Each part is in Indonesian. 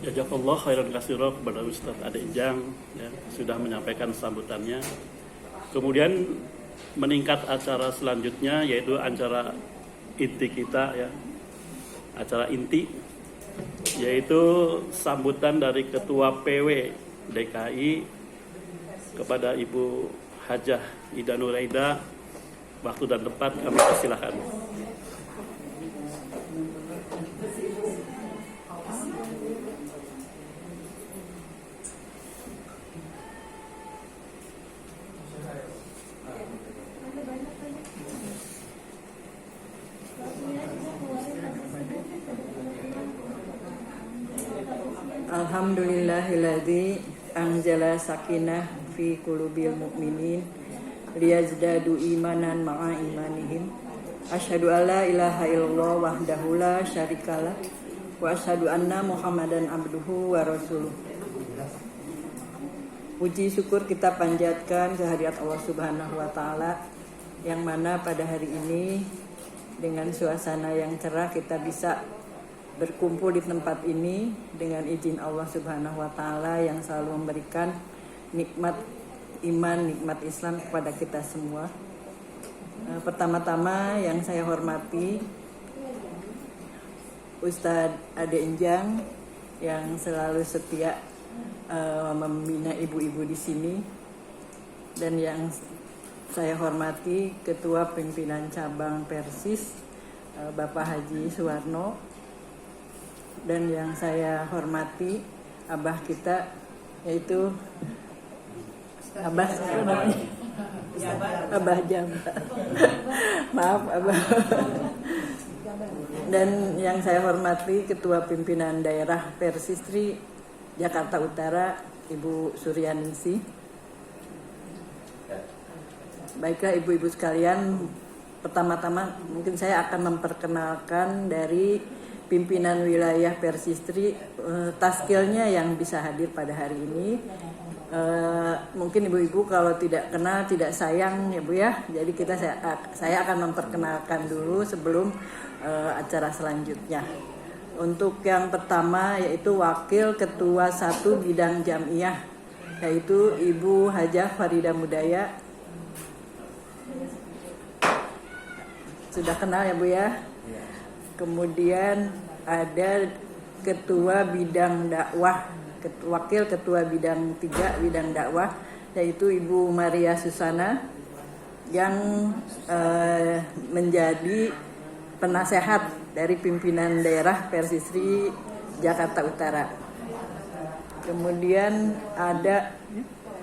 Jazakallah khairan katsira kepada Ustadz Ade Enjang ya, sudah menyampaikan sambutannya. Kemudian meningkat acara selanjutnya yaitu acara inti kita ya. Acara inti yaitu sambutan dari Ketua PW DKI kepada Ibu Hajah Ida Nuraida. Waktu dan tempat kami persilahkan. Alhamdulillahilladzi anzala sakinah fi qulubil mu'minin liyazdadu imanan ma'a imanihim. Asyhadu alla ilaha illallah wahdahu la syarikalah wa asyhadu anna Muhammadan abduhu wa rasuluh. Puji syukur kita panjatkan kehadirat Allah Subhanahu wa taala yang mana pada hari ini dengan suasana yang cerah kita bisa berkumpul di tempat ini dengan izin Allah Subhanahu wa taala yang selalu memberikan nikmat iman, nikmat Islam kepada kita semua. Pertama-tama yang saya hormati Ustadz Ade Enjang yang selalu setia membina ibu-ibu di sini, dan yang saya hormati Ketua Pimpinan Cabang Persis Bapak Haji Suwarno, dan yang saya hormati abah kita yaitu abah Jamba. Maaf abah. Dan yang saya hormati Ketua Pimpinan Daerah Persistri Jakarta Utara Ibu Suryaningsih. Baiklah ibu-ibu sekalian, pertama-tama mungkin saya akan memperkenalkan dari pimpinan wilayah Persistri, taskilnya yang bisa hadir pada hari ini. Mungkin ibu-ibu kalau tidak kenal tidak sayang ya Bu ya. Jadi saya akan memperkenalkan dulu sebelum acara selanjutnya. Untuk yang pertama yaitu Wakil Ketua 1 Bidang Jamiah yaitu Ibu Hajah Farida Mudaya. Sudah kenal ya Bu ya? Kemudian ada Ketua Bidang Dakwah, Wakil Ketua Bidang 3 Bidang Dakwah yaitu Ibu Maria Susana yang menjadi penasehat dari pimpinan daerah Persistri Jakarta Utara. Kemudian ada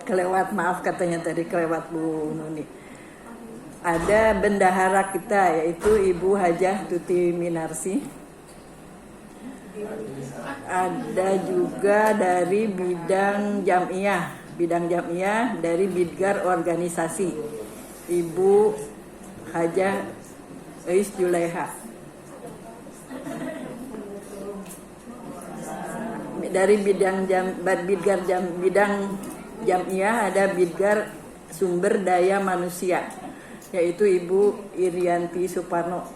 kelewat, maaf katanya tadi kelewat Bu Nuni. Ada bendahara kita yaitu Ibu Hajah Tuti Minarsi. Ada juga dari bidang jamiah dari Bidgar Organisasi Ibu Hajah Eis Juleha. Dari bidang bidang jamiah ada Bidgar Sumber Daya Manusia yaitu Ibu Irianti Suparno.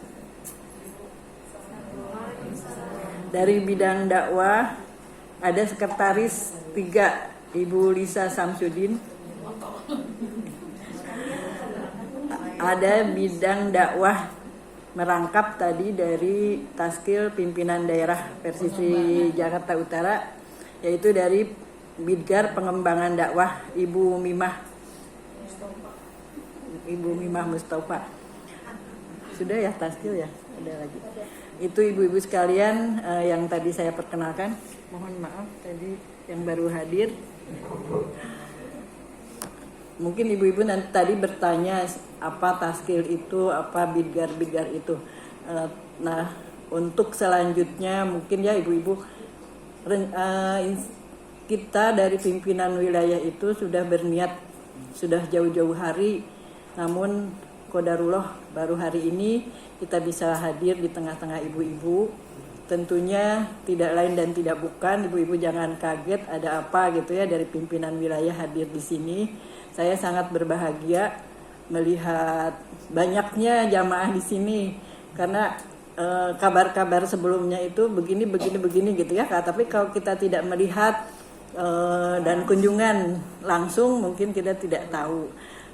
Dari bidang dakwah ada Sekretaris 3 Ibu Lisa Samsudin. Ada bidang dakwah merangkap tadi dari Taskil Pimpinan Daerah Persistri Jakarta Utara yaitu dari Bidgar Pengembangan Dakwah Ibu Mimah Mustafa. Sudah ya Taskil ya? Ada lagi. Itu ibu-ibu sekalian yang tadi saya perkenalkan. Mohon maaf tadi yang baru hadir. Mungkin ibu-ibu nanti tadi bertanya apa Taskil itu, apa Bidgar itu. Nah, untuk selanjutnya mungkin ya ibu-ibu kita dari pimpinan wilayah itu sudah berniat sudah jauh-jauh hari, namun qadarullah baru hari ini kita bisa hadir di tengah-tengah ibu-ibu. Tentunya tidak lain dan tidak bukan, ibu-ibu jangan kaget ada apa gitu ya dari pimpinan wilayah hadir di sini. Saya sangat berbahagia melihat banyaknya jamaah di sini karena kabar-kabar sebelumnya itu begini gitu ya. Tapi kalau kita tidak melihat dan kunjungan langsung mungkin kita tidak tahu.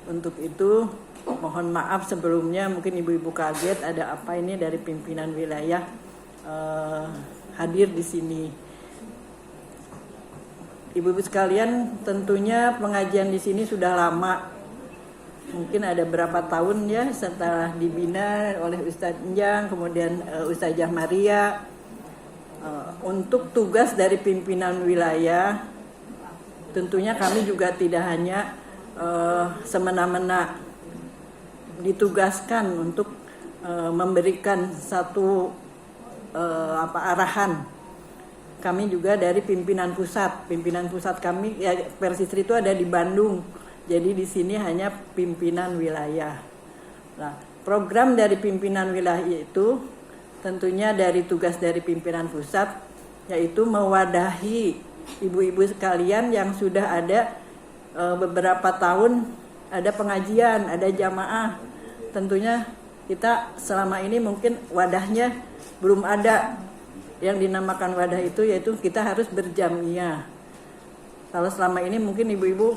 Untuk itu mohon maaf sebelumnya, mungkin ibu-ibu kaget ada apa ini dari pimpinan wilayah hadir di sini. Ibu-ibu sekalian, tentunya pengajian di sini sudah lama. Mungkin ada berapa tahun ya setelah dibina oleh Ustadz Enjang, kemudian Ustazah Maria. Untuk tugas dari pimpinan wilayah, tentunya kami juga tidak hanya semena-mena ditugaskan untuk memberikan satu arahan. Kami juga dari pimpinan pusat kami ya, Persistri itu ada di Bandung, jadi di sini hanya pimpinan wilayah. Nah, program dari pimpinan wilayah itu tentunya dari tugas dari pimpinan pusat, yaitu mewadahi ibu-ibu sekalian yang sudah ada beberapa tahun ada pengajian, ada jamaah. Tentunya kita selama ini mungkin wadahnya belum ada. Yang dinamakan wadah itu yaitu kita harus berjamiah. Kalau selama ini mungkin ibu-ibu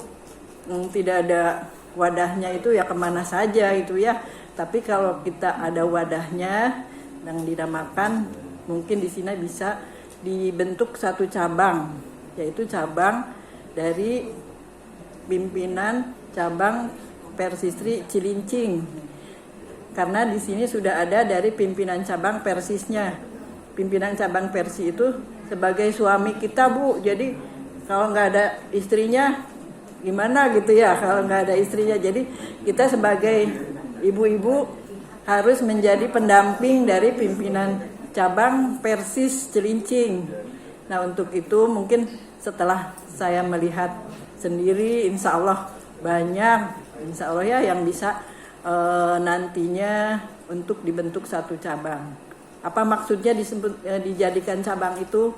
tidak ada wadahnya itu ya kemana saja itu ya. Tapi kalau kita ada wadahnya yang dinamakan, mungkin di sini bisa dibentuk satu cabang, yaitu cabang dari pimpinan cabang Persistri Cilincing. Karena di sini sudah ada dari pimpinan cabang Persisnya. Pimpinan cabang Persi itu sebagai suami kita, Bu. Jadi kalau nggak ada istrinya gimana gitu ya, kalau nggak ada istrinya. Jadi kita sebagai ibu-ibu harus menjadi pendamping dari pimpinan cabang Persis Cilincing. Nah, untuk itu mungkin setelah saya melihat sendiri, insya Allah banyak, insya Allah ya yang bisa nantinya untuk dibentuk satu cabang. Apa maksudnya dijadikan cabang itu?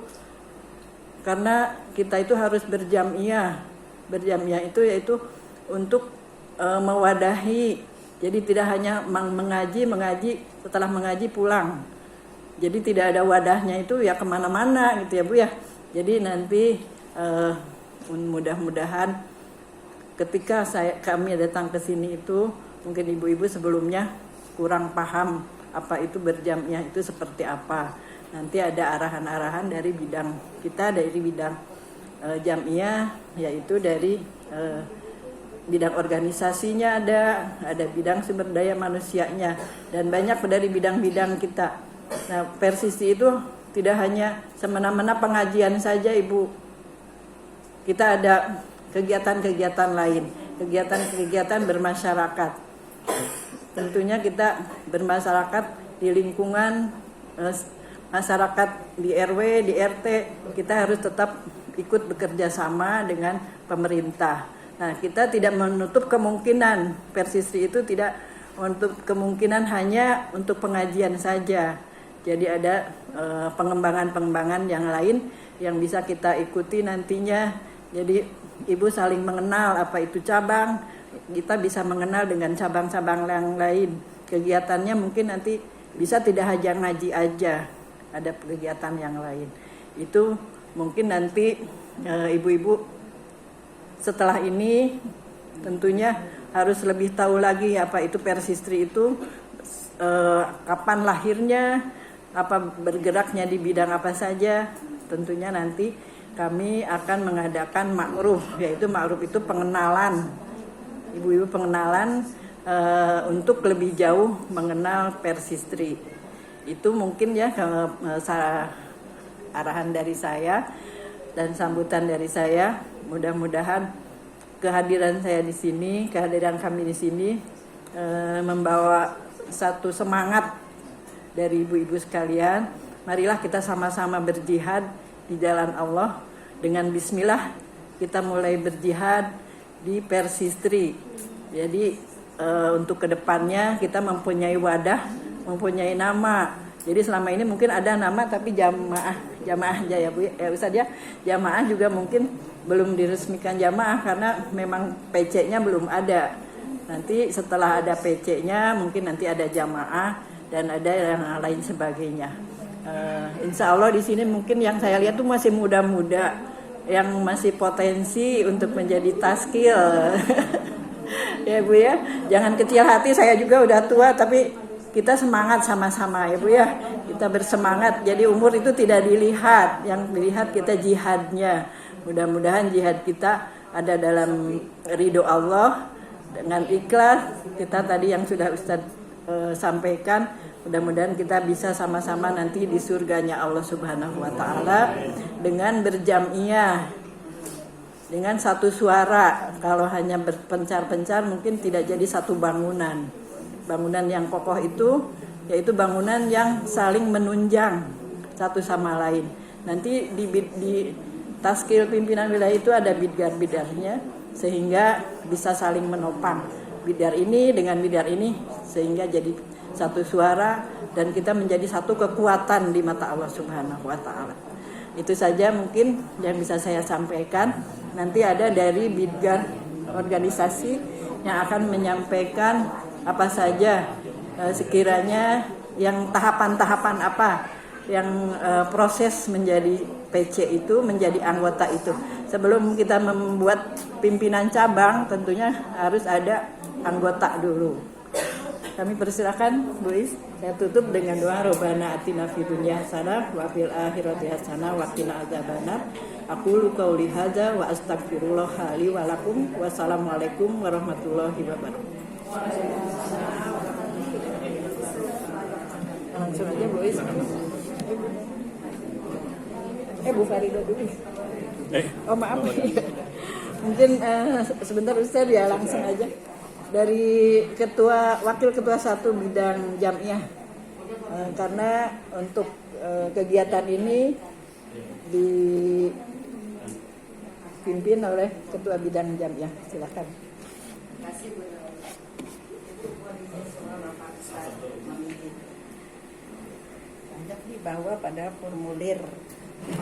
Karena kita itu harus berjamiah. Berjamiah itu yaitu untuk mewadahi. Jadi tidak hanya mengaji, setelah mengaji pulang. Jadi tidak ada wadahnya itu ya kemana-mana gitu ya Bu ya. Jadi nanti mudah-mudahan ketika kami datang ke sini itu mungkin ibu-ibu sebelumnya kurang paham apa itu berjamiah itu seperti apa. Nanti ada arahan-arahan dari bidang kita, dari bidang jamiah, yaitu dari bidang organisasinya ada bidang sumber daya manusianya, dan banyak dari bidang-bidang kita. Nah, Persistri itu tidak hanya semena-mena pengajian saja, Ibu. Kita ada kegiatan-kegiatan lain, kegiatan-kegiatan bermasyarakat. Tentunya kita bermasyarakat di lingkungan masyarakat di RW, di RT, kita harus tetap ikut bekerja sama dengan pemerintah. Nah, kita tidak menutup kemungkinan Persistri itu tidak untuk kemungkinan hanya untuk pengajian saja. Jadi ada pengembangan-pengembangan yang lain yang bisa kita ikuti nantinya. Jadi ibu saling mengenal apa itu cabang, kita bisa mengenal dengan cabang-cabang yang lain. Kegiatannya mungkin nanti bisa tidak hanya ngaji aja, ada kegiatan yang lain. Itu mungkin nanti ibu-ibu setelah ini tentunya harus lebih tahu lagi apa itu Persistri itu, kapan lahirnya, apa bergeraknya di bidang apa saja. Tentunya nanti kami akan mengadakan ma'ruf, yaitu ma'ruf itu pengenalan, ibu-ibu pengenalan untuk lebih jauh mengenal Persistri. Itu mungkin ya arahan dari saya dan sambutan dari saya. Mudah-mudahan kehadiran saya di sini, kehadiran kami di sini membawa satu semangat dari ibu-ibu sekalian. Marilah kita sama-sama berjihad di jalan Allah. Dengan bismillah kita mulai berjihad di Persistri. Jadi untuk kedepannya kita mempunyai wadah, mempunyai nama. Jadi selama ini mungkin ada nama tapi jamaah aja ya Bu ya Ustaz ya. Jamaah juga mungkin belum diresmikan jamaah karena memang PC-nya belum ada. Nanti setelah ada PC-nya mungkin nanti ada jamaah. dan ada yang lain sebagainya. Insya Allah di sini mungkin yang saya lihat tuh masih muda-muda, yang masih potensi untuk menjadi taskil. Ya Bu ya, jangan kecil hati, saya juga udah tua tapi kita semangat sama-sama ya Bu ya. Kita bersemangat, jadi umur itu tidak dilihat, yang dilihat kita jihadnya. Mudah-mudahan jihad kita ada dalam ridho Allah dengan ikhlas. Kita tadi yang sudah Ustadz sampaikan, mudah-mudahan kita bisa sama-sama nanti di surganya Allah Subhanahu wa taala dengan berjamiyah, dengan satu suara. Kalau hanya berpencar-pencar mungkin tidak jadi satu bangunan. Bangunan yang kokoh itu yaitu bangunan yang saling menunjang satu sama lain. Nanti di taskil pimpinan wilayah itu ada bidar-bidarnya sehingga bisa saling menopang. Bidar ini dengan bidar ini sehingga jadi satu suara dan kita menjadi satu kekuatan di mata Allah Subhanahu wa taala. Itu saja mungkin yang bisa saya sampaikan. Nanti ada dari bidgar organisasi yang akan menyampaikan apa saja sekiranya yang tahapan-tahapan apa yang proses menjadi PC itu, menjadi anggota itu. Sebelum kita membuat pimpinan cabang tentunya harus ada anggota dulu. Kami persilakan Bu Is. Saya tutup dengan doa Robbana atina fid dunya hasanah wa fil akhirati hasanah wa qina adzabannar. Aqulu qauli hadza wa astaghfirullah li wa lakum. Wassalamualaikum warahmatullahi wabarakatuh. Langsung aja Bu Is. Bu Farida dulu. Oh maaf. Mungkin sebentar Ustaz ya, langsung aja. Dari wakil ketua 1 bidang jamiah, karena untuk kegiatan ini dipimpin oleh ketua bidang jamiah. Silakan. Terima kasih Bu. Banyak dibawa pada formulir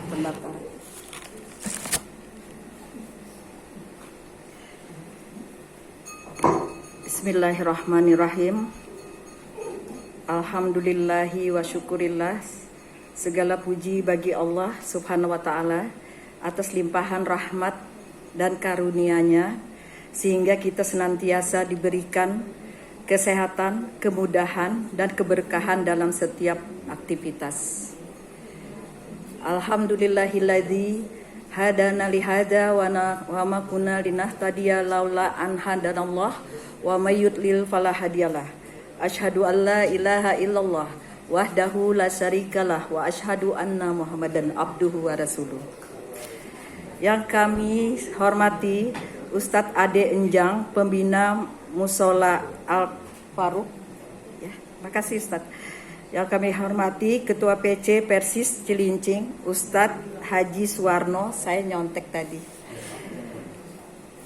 pendaftaran. Bismillahirrahmanirrahim. Alhamdulillahi wa syukurillah. Segala puji bagi Allah Subhanahu wa ta'ala atas limpahan rahmat dan karunia-Nya sehingga kita senantiasa diberikan kesehatan, kemudahan dan keberkahan dalam setiap aktivitas. Alhamdulillahilladzi hadana lihada wa ma kunna linahtadiya laula an hadanallah wa may yudlil fala hadiyalah. Asyhadu an la ilaha illallah wahdahu la syarikalah wa asyhadu anna Muhammadan abduhu wa rasuluh. Yang kami hormati Ustadz Ade Enjang, pembina Musola Al Faruq. Ya, makasih Ustadz. Yang kami hormati Ketua PC Persis Cilincing, Ustadz Haji Suwarno, saya nyontek tadi.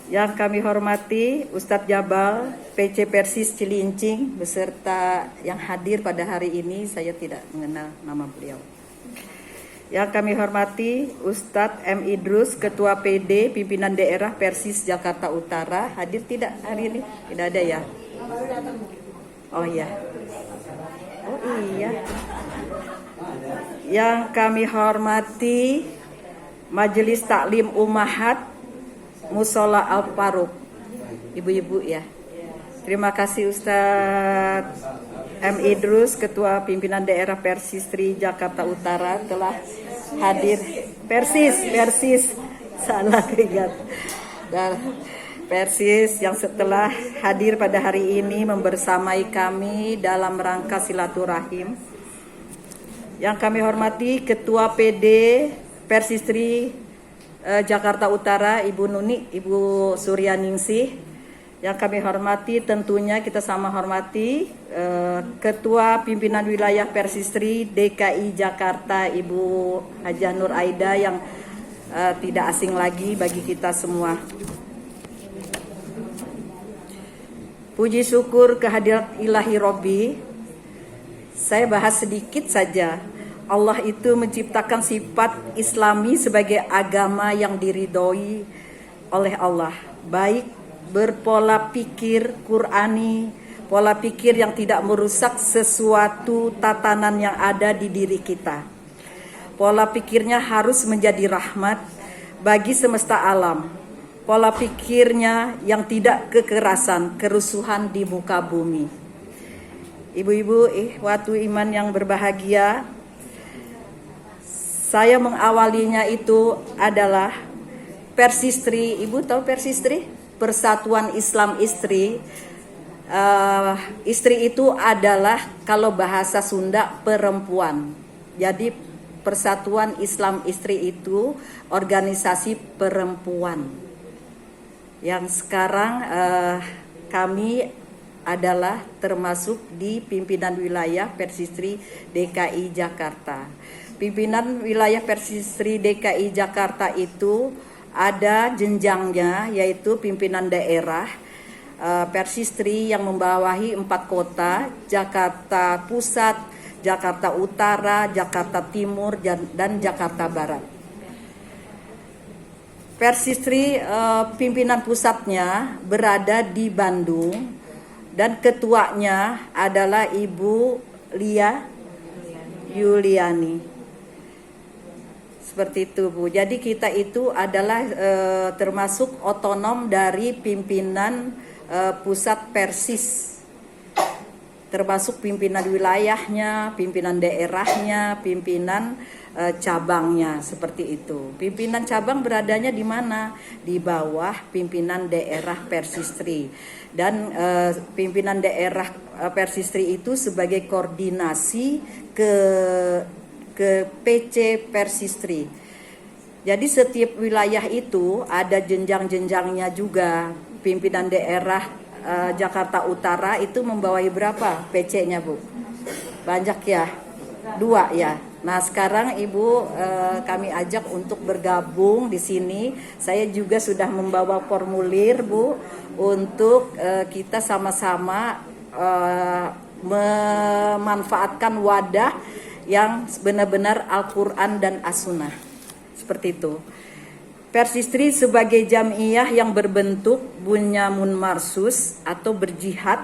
Yang kami hormati Ustadz Jabal, PC Persis Cilincing, beserta yang hadir pada hari ini, saya tidak mengenal nama beliau. Yang kami hormati Ustadz M. Idrus, Ketua PD Pimpinan Daerah Persis Jakarta Utara, hadir tidak hari ini? Tidak ada ya? Oh iya. Oh iya. Yang kami hormati Majelis Taklim Ummahat Musola Al Faruq, ibu-ibu ya. Terima kasih Ustadz M. Idrus, Ketua Pimpinan Daerah Persis Tri Jakarta Utara telah hadir. Persis, salah ingat. Dan Persis yang setelah hadir pada hari ini membersamai kami dalam rangka silaturahim. Yang kami hormati Ketua PD Persis Tri Jakarta Utara, Ibu Nuni, Ibu Suryaningsih. Yang kami hormati tentunya kita sama hormati Ketua Pimpinan Wilayah Persistri DKI Jakarta, Ibu Hajah Nur Aida yang tidak asing lagi bagi kita semua. Puji syukur kehadirat ilahi Robbi. Saya bahas sedikit saja. Allah itu menciptakan sifat Islami sebagai agama yang diridhoi oleh Allah, baik berpola pikir Qur'ani, pola pikir yang tidak merusak sesuatu tatanan yang ada di diri kita. Pola pikirnya harus menjadi rahmat bagi semesta alam. Pola pikirnya yang tidak kekerasan, kerusuhan di muka bumi. Ibu-ibu, ikhwatu iman yang berbahagia, saya mengawalinya itu adalah Persistri. Ibu tahu Persistri? Persatuan Islam Istri. Istri itu adalah kalau bahasa Sunda perempuan. Jadi Persatuan Islam Istri itu organisasi perempuan. Yang sekarang kami adalah termasuk di pimpinan wilayah Persistri DKI Jakarta. Pimpinan wilayah Persistri DKI Jakarta itu ada jenjangnya, yaitu pimpinan daerah Persistri yang membawahi 4 kota, Jakarta Pusat, Jakarta Utara, Jakarta Timur, dan Jakarta Barat. Persistri pimpinan pusatnya berada di Bandung dan ketuanya adalah Ibu Lia Yuliani. Seperti itu, Bu. Jadi kita itu adalah termasuk otonom dari pimpinan pusat Persis. Termasuk pimpinan wilayahnya, pimpinan daerahnya, pimpinan cabangnya, seperti itu. Pimpinan cabang beradanya di mana? Di bawah pimpinan daerah Persistri. Dan pimpinan daerah Persistri itu sebagai koordinasi ke PC Persistri. Jadi setiap wilayah itu ada jenjang-jenjangnya juga. Pimpinan daerah Jakarta Utara itu membawahi berapa PC-nya, Bu? Banyak ya? 2 ya. Nah, sekarang Ibu kami ajak untuk bergabung di sini. Saya juga sudah membawa formulir, Bu, untuk kita sama-sama memanfaatkan wadah yang benar-benar Al-Quran dan As-Sunnah. Seperti itu. Persistri sebagai jamiah yang berbentuk bunyamun marsus atau berjihad,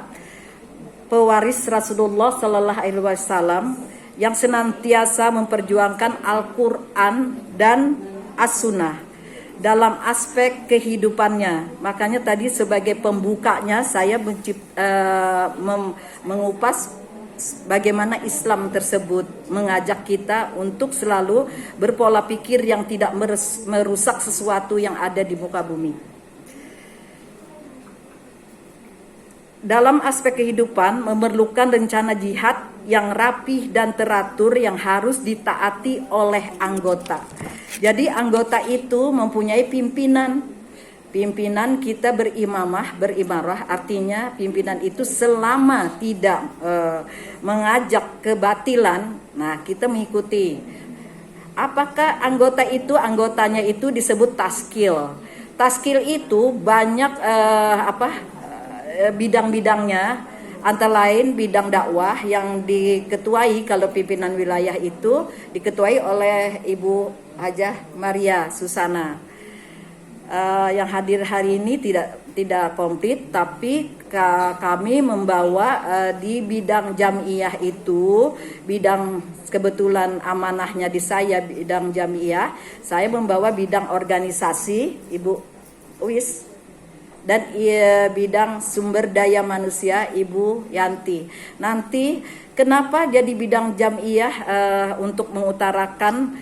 pewaris Rasulullah Sallallahu Alaihi Wasallam yang senantiasa memperjuangkan Al-Quran dan As-Sunnah dalam aspek kehidupannya. Makanya tadi sebagai pembukanya saya mengupas bagaimana Islam tersebut mengajak kita untuk selalu berpola pikir yang tidak merusak sesuatu yang ada di muka bumi. Dalam aspek kehidupan memerlukan rencana jihad yang rapih dan teratur yang harus ditaati oleh anggota. Jadi anggota itu mempunyai pimpinan. Pimpinan kita berimarah artinya pimpinan itu selama tidak mengajak kebatilan, nah kita mengikuti. Apakah anggotanya itu disebut taskil? Taskil itu banyak bidang-bidangnya, antara lain bidang dakwah yang diketuai, kalau pimpinan wilayah itu diketuai oleh Ibu Hajah Maria Susana. Yang hadir hari ini tidak komplit, tapi kami membawa di bidang jamiah itu, bidang kebetulan amanahnya di saya bidang jamiah, saya membawa bidang organisasi Ibu Uwis, dan bidang sumber daya manusia Ibu Yanti. Nanti kenapa jadi bidang jamiah untuk mengutarakan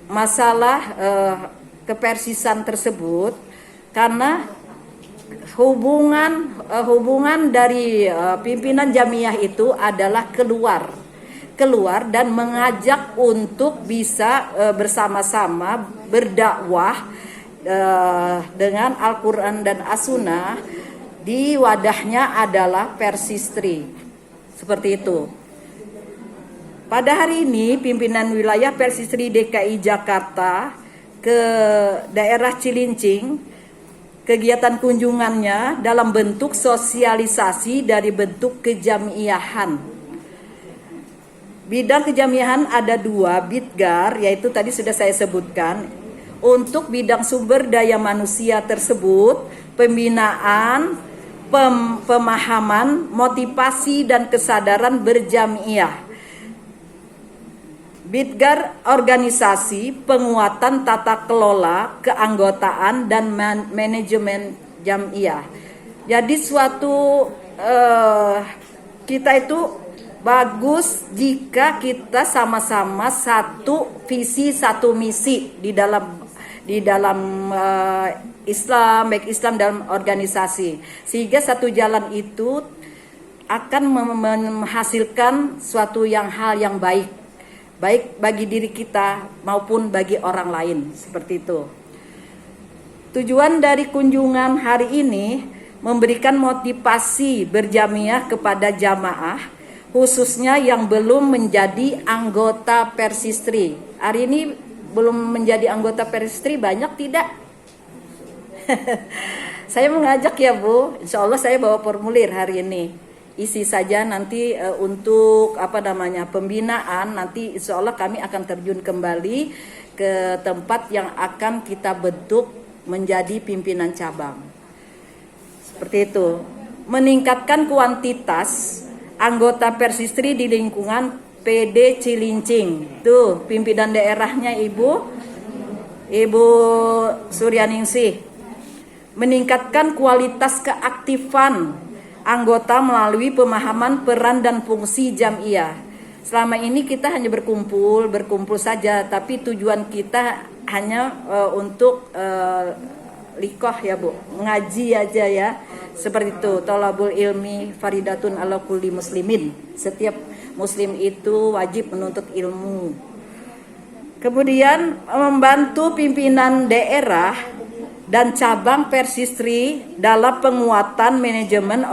masalah kepersisan tersebut, karena hubungan dari pimpinan jamiah itu adalah keluar dan mengajak untuk bisa bersama-sama berdakwah dengan Al-Quran dan As-Sunnah. Di wadahnya adalah Persistri, seperti itu. Pada hari ini pimpinan wilayah Persistri DKI Jakarta ke daerah Cilincing, kegiatan kunjungannya dalam bentuk sosialisasi dari bentuk kejamiahan. Bidang kejamiahan ada 2, Bidgar, yaitu tadi sudah saya sebutkan. Untuk bidang sumber daya manusia tersebut, pembinaan, pemahaman, motivasi dan kesadaran berjamiah. Bidgar organisasi, penguatan tata kelola, keanggotaan dan manajemen jamiah. Jadi suatu kita itu bagus jika kita sama-sama satu visi satu misi di dalam Islam, baik Islam dalam organisasi, sehingga satu jalan itu akan menghasilkan suatu hal yang baik bagi diri kita maupun bagi orang lain, seperti itu. Tujuan dari kunjungan hari ini memberikan motivasi berjamiah kepada jamaah, khususnya yang belum menjadi anggota Persistri. Hari ini belum menjadi anggota Persistri banyak tidak? Saya mengajak ya Bu, insya Allah saya bawa formulir hari ini. Isi saja nanti untuk pembinaan, nanti insya Allah kami akan terjun kembali ke tempat yang akan kita bentuk menjadi pimpinan cabang. Seperti itu. Meningkatkan kuantitas anggota Persistri di lingkungan PD Cilincing. Tuh pimpinan daerahnya Ibu Suryaningsih. Meningkatkan kualitas keaktifan anggota melalui pemahaman peran dan fungsi jamiah. Selama ini kita hanya berkumpul saja, tapi tujuan kita hanya untuk likoh ya Bu, ngaji aja ya. Seperti itu, tolabul ilmi faridatun ala kulli muslimin. Setiap muslim itu wajib menuntut ilmu. Kemudian membantu pimpinan daerah dan cabang Persistri dalam penguatan manajemen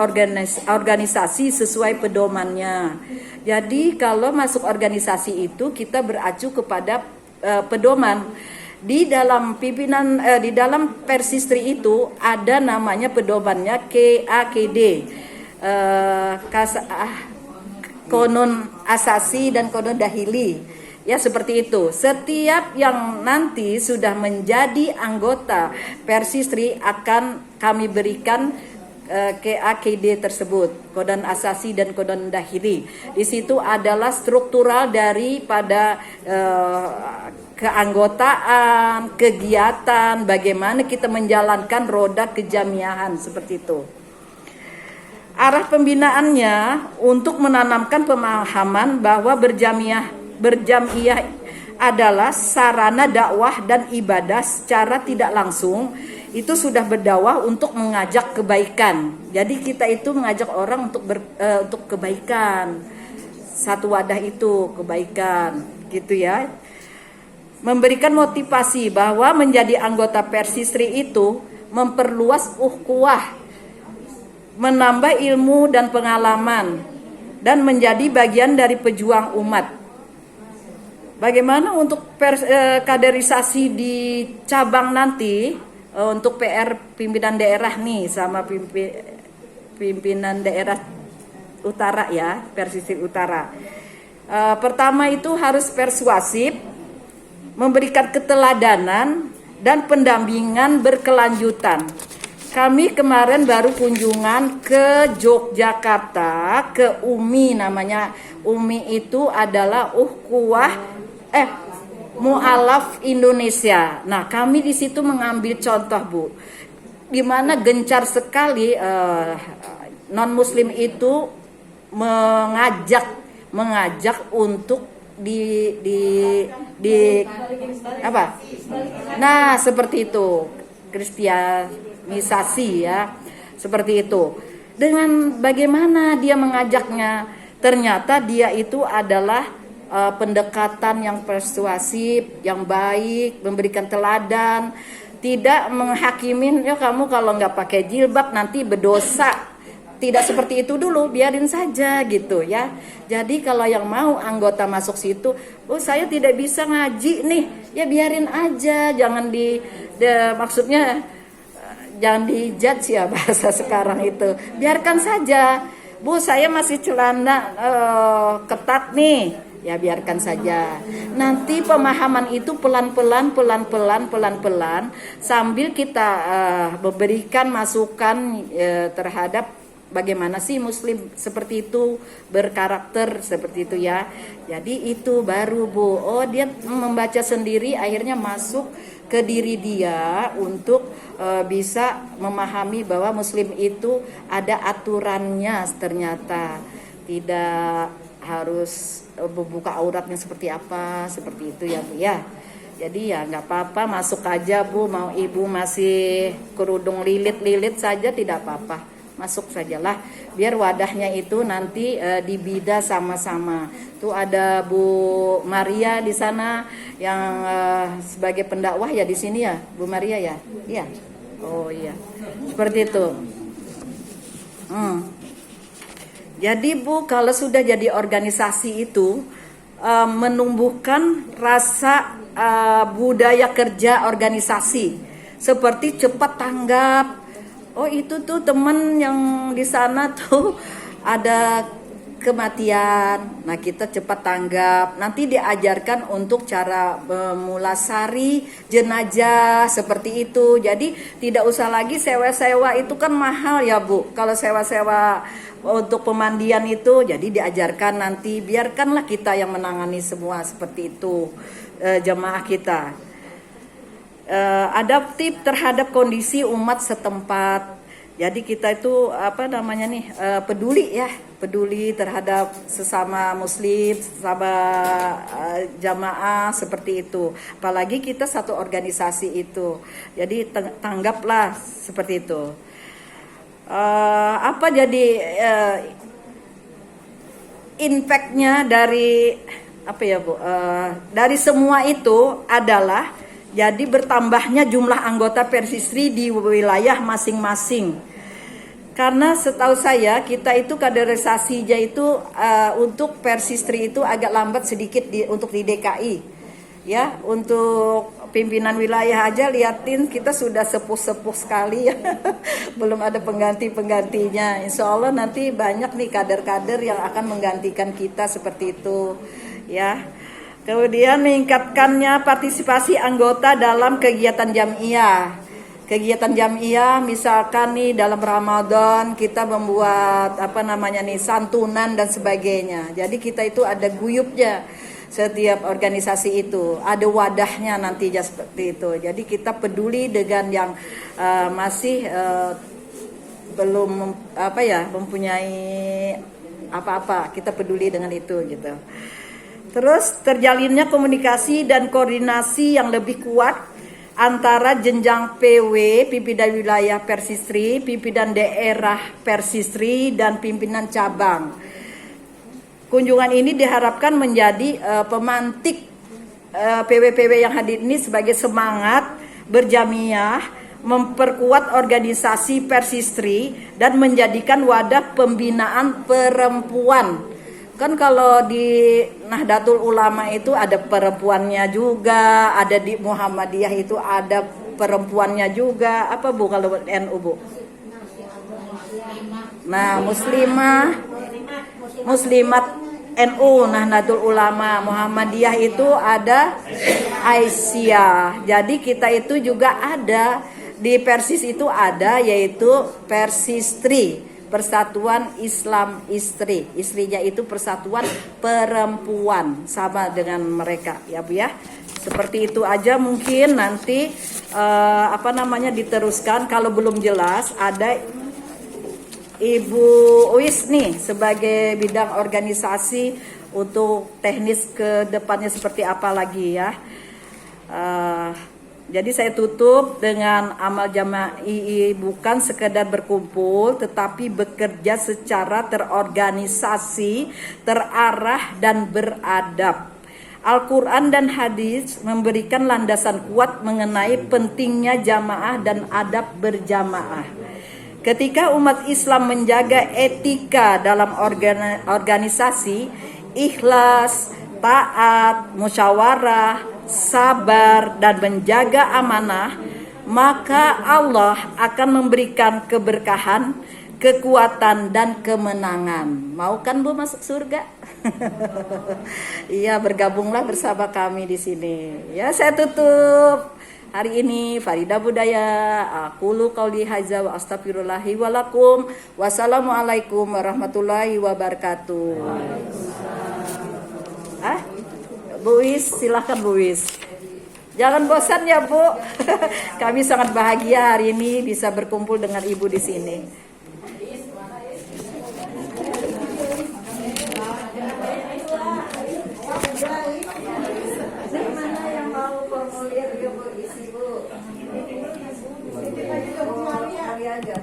organisasi sesuai pedomannya. Jadi kalau masuk organisasi itu kita beracu kepada pedoman. Di dalam di dalam Persistri itu ada namanya pedomannya KAKD, Konun Asasi dan Konun Dahili. Ya seperti itu. Setiap yang nanti sudah menjadi anggota Persistri akan kami berikan KAKD tersebut, Kodon Asasi dan Kodon Dahili. Di situ adalah struktural daripada keanggotaan, kegiatan, bagaimana kita menjalankan roda kejamiahan seperti itu. Arah pembinaannya untuk menanamkan pemahaman bahwa berjamiah adalah sarana dakwah dan ibadah secara tidak langsung. Itu sudah berdakwah untuk mengajak kebaikan. Jadi kita itu mengajak orang untuk kebaikan. Satu wadah itu kebaikan, gitu ya. Memberikan motivasi bahwa menjadi anggota Persistri itu memperluas ukhuwah, menambah ilmu dan pengalaman, dan menjadi bagian dari pejuang umat. Bagaimana untuk kaderisasi di cabang nanti untuk PR pimpinan daerah nih sama pimpinan daerah utara ya, Persistri Utara. Pertama itu harus persuasif, memberikan keteladanan dan pendampingan berkelanjutan. Kami kemarin baru kunjungan ke Yogyakarta, ke UMI namanya. UMI itu adalah Mu'alaf Indonesia. Nah, kami di situ mengambil contoh Bu, di mana gencar sekali non-Muslim itu mengajak untuk apa? Nah, seperti itu, kristianisasi ya, seperti itu. Dengan bagaimana dia mengajaknya, ternyata dia itu adalah pendekatan yang persuasif, yang baik, memberikan teladan, tidak menghakimin, ya kamu kalau nggak pakai jilbab nanti berdosa. Tidak seperti itu dulu, biarin saja gitu ya. Jadi kalau yang mau anggota masuk situ, saya tidak bisa ngaji nih, ya biarin aja, jangan maksudnya jangan dijudge ya bahasa sekarang itu. Biarkan saja. Bu, saya masih celana ketat nih. Ya biarkan saja. Nanti pemahaman itu pelan-pelan sambil kita memberikan masukan terhadap bagaimana sih Muslim seperti itu, berkarakter seperti itu ya. Jadi itu baru Bu. Oh dia membaca sendiri akhirnya masuk ke diri dia untuk bisa memahami bahwa Muslim itu ada aturannya ternyata. Tidak harus membuka auratnya seperti apa, seperti itu ya Bu ya. Jadi ya nggak apa-apa, masuk aja Bu. Mau Ibu masih kerudung lilit-lilit saja tidak apa-apa, masuk sajalah. Biar wadahnya itu nanti dibida sama-sama. Tuh ada Bu Maria di sana yang sebagai pendakwah ya di sini ya, Bu Maria ya. Iya. Oh iya. Seperti itu. Jadi Bu, kalau sudah jadi organisasi itu menumbuhkan rasa budaya kerja organisasi seperti cepat tanggap. Oh itu tuh teman yang di sana tuh ada kematian. Nah kita cepat tanggap. Nanti diajarkan untuk cara memulasari jenazah seperti itu. Jadi tidak usah lagi sewa-sewa, itu kan mahal ya Bu. Kalau sewa-sewa untuk pemandian itu, jadi diajarkan nanti biarkanlah kita yang menangani semua seperti itu, jemaah kita. Adaptif terhadap kondisi umat setempat. Jadi kita itu peduli terhadap sesama Muslim, sesama jamaah seperti itu. Apalagi kita satu organisasi itu, jadi tanggaplah seperti itu. Impact-nya dari Bu? Dari semua itu adalah jadi bertambahnya jumlah anggota Persistri di wilayah masing-masing. Karena setahu saya kita itu kaderisasinya itu untuk Persistri itu agak lambat sedikit untuk di DKI. Ya, untuk pimpinan wilayah aja liatin kita sudah sepuh-sepuh sekali ya. Belum ada pengganti-penggantinya. Insya Allah nanti banyak nih kader-kader yang akan menggantikan kita seperti itu ya. Kemudian meningkatkannya partisipasi anggota dalam kegiatan jamiah. Kegiatan jamiah misalkan nih dalam Ramadan kita membuat santunan dan sebagainya. Jadi kita itu ada guyupnya. Setiap organisasi itu ada wadahnya nantinya seperti itu. Jadi kita peduli dengan yang masih belum mempunyai apa-apa. Kita peduli dengan itu gitu. Terus terjalinnya komunikasi dan koordinasi yang lebih kuat antara jenjang PW, pimpinan wilayah Persistri, pimpinan daerah Persistri, dan pimpinan cabang. Kunjungan ini diharapkan menjadi pemantik PW-PW yang hadir ini sebagai semangat berjamiah, memperkuat organisasi Persistri, dan menjadikan wadah pembinaan perempuan. Kan kalau di Nahdlatul Ulama itu ada perempuannya juga, ada di Muhammadiyah itu ada perempuannya juga. Apa Bu kalau NU Bu? Nah, Muslimat NU, Nahdlatul Ulama, Muhammadiyah itu ada Aisyah. Jadi kita itu juga ada di Persis itu ada yaitu Persistri, Persatuan Islam Istri. Istrinya itu Persatuan Perempuan, sama dengan mereka ya Bu ya. Seperti itu aja mungkin nanti diteruskan. Kalau belum jelas ada Ibu Uis nih sebagai bidang organisasi untuk teknis ke depannya seperti apa lagi ya. Jadi saya tutup dengan amal jama'i bukan sekedar berkumpul tetapi bekerja secara terorganisasi, terarah dan beradab. Al-Quran dan hadis memberikan landasan kuat mengenai pentingnya jamaah dan adab berjamaah. Ketika umat Islam menjaga etika dalam organisasi, ikhlas, taat, musyawarah, sabar, dan menjaga amanah, maka Allah akan memberikan keberkahan, kekuatan, dan kemenangan. Mau kan Bu masuk surga? Iya, bergabunglah bersama kami di sini. Ya, saya tutup hari ini Farida Budaya. Aqulu qauli hadza wa astaghfirullahi wa lakum. Wassalamualaikum warahmatullahi wabarakatuh. Bu Wis, silahkan Bu Wis. Jangan bosan ya Bu. Kami sangat bahagia hari ini bisa berkumpul dengan Ibu di sini. Mana yang mau formulir Bu isi Bu? Kali aja.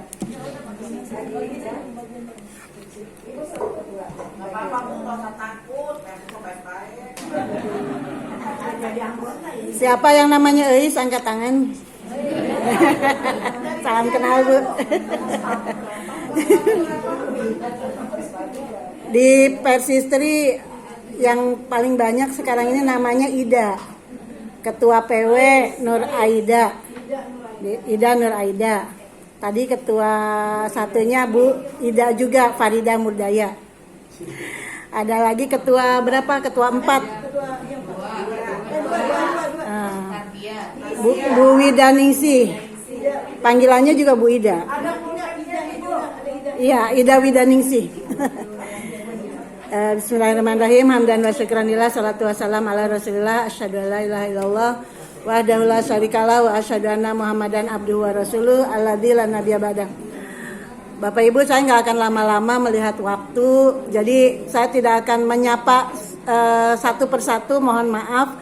Siapa yang namanya Eis angkat tangan. Salam kenal Bu. Di Persistri yang paling banyak sekarang ini namanya Ida. Ketua PW Nur Aida. Ida Nur Aida. Tadi ketua satunya Bu Ida juga, Farida Murdaya. Ada lagi ketua berapa? Ketua 4. Bu Wida Ningsih. Panggilannya juga Bu Ida. Iya, Ida Wida Ningsih. Bismillahirrahmanirrahim. Hamdan wa syukranillah, salatu wassalam ala Rasulillah, asyhadu an la ilaha illallah wahdahu la syarikalah wa asyhadu anna Muhammadan abduhu wa rasuluh alladzi la nabiyya ba'dah. Bapak Ibu, saya nggak akan lama-lama melihat waktu, jadi saya tidak akan menyapa satu persatu, mohon maaf.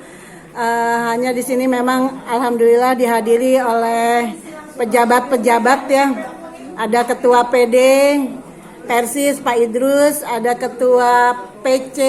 Hanya di sini memang alhamdulillah dihadiri oleh pejabat-pejabat ya. Ada ketua PD Persis Pak Idrus, ada ketua PC